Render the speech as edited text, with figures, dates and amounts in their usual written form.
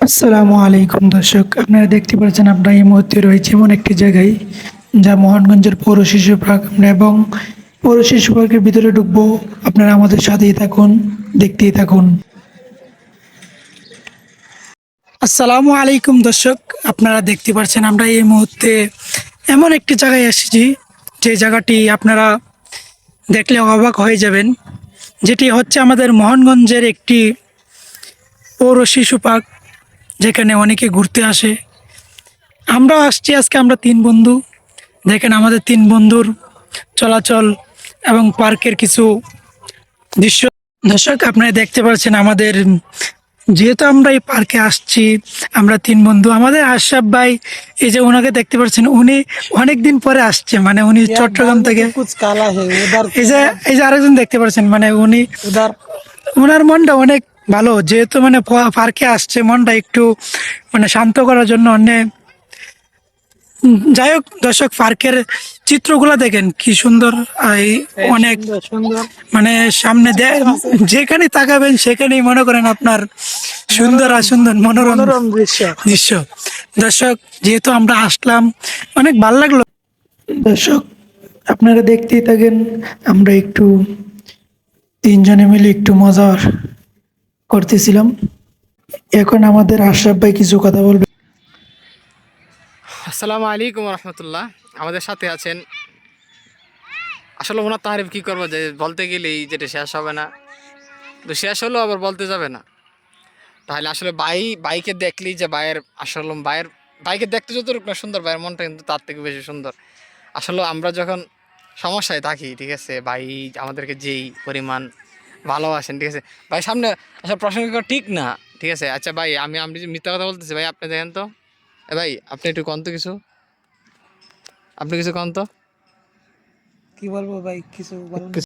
আসসালামু আলাইকুম দর্শক, আপনারা দেখতে পাচ্ছেন আমরা এই মুহূর্তে রয়েছে এমন একটি জায়গায় যা মোহনগঞ্জের পৌর শিশু পার্ক। আমরা এবং পৌর শিশু পার্কের ভিতরে ঢুকবো। আপনারা আমাদের সাথেই থাকুন, দেখতেই থাকুন। আসসালামু আলাইকুম দর্শক, আপনারা দেখতে পাচ্ছেন আমরা এই মুহূর্তে এমন একটি জায়গায় এসেছি যে জায়গাটি আপনারা দেখলে অবাক হয়ে যাবেন, যেটি হচ্ছে আমাদের মোহনগঞ্জের একটি পৌর শিশু পার্ক, যেখানে অনেকে ঘুরতে আসে। আমরা আসছি আজকে, আমরা তিন বন্ধু। দেখেন আমাদের তিন বন্ধুর চলাচল এবং পার্কের কিছু দৃশ্য। দর্শক, আপনারা দেখতে পাচ্ছেন আমাদের, যেহেতু আমরা এই পার্কে আসছি, আমরা তিন বন্ধু, আমাদের আশরাফ ভাই, এই যে ওনাকে দেখতে পাচ্ছেন, উনি অনেক দিন পরে আসছে, মানে উনি চট্টগ্রাম থেকে। कुछ काला है उधर এই যে আরেকজন দেখতে পাচ্ছেন, মানে উনি, उधर ওনার মনটা অনেক ভালো, যেহেতু মানে পার্কে আসছে, মনটা একটু মানে শান্ত করার জন্য অনেক। যাই হোক দর্শক, পার্কের চিত্রগুলো দেখেন কি সুন্দর। অনেক सुंदर सुंदर মানে সামনে যেখানে তাকাবেন সেখানেই মনে করেন আপনার সুন্দর আর সুন্দর মনোরম मनोरम दृश्य দৃশ্য। দর্শক, যেহেতু আমরা আসলাম, অনেক ভালো লাগলো। দর্শক, আপনারা দেখতেই থাকেন, আমরা একটু তিনজনে মিলে একটু মজা করতেছিলাম। এখন আমাদের আশরাফ ভাই কিছু কথা বলবে। আসসালামু আলাইকুম রহমতুল্লাহ। আমাদের সাথে আছেন, আসলে ওনার তারিফ কি করবো, যে বলতে গেলেই যেটা শেষ হবে না, তো শেষ হলেও আবার বলতে যাবে না। তাহলে আসলে বাইকে দেখলেই যে আসলে বাইকে দেখতে যতটুকু না সুন্দর, ভাইয়ের মনটা কিন্তু তার থেকে বেশি সুন্দর। আসলে আমরা যখন সমস্যায় থাকি, ঠিক আছে, ভাই আমাদেরকে যেই পরিমাণ ভালোবাসেন, ঠিক আছে ভাই, সামনে আসলে প্রসঙ্গ করা ঠিক না, ঠিক আছে। আচ্ছা ভাই, আমি যে মিথ্যা কথা বলতেছি ভাই, আপনি দেখেন তো, ভাই আপনি একটু কন তো কিছু, আপনি কিছু কন তো। কি বলবো ভাই কিছু বলুন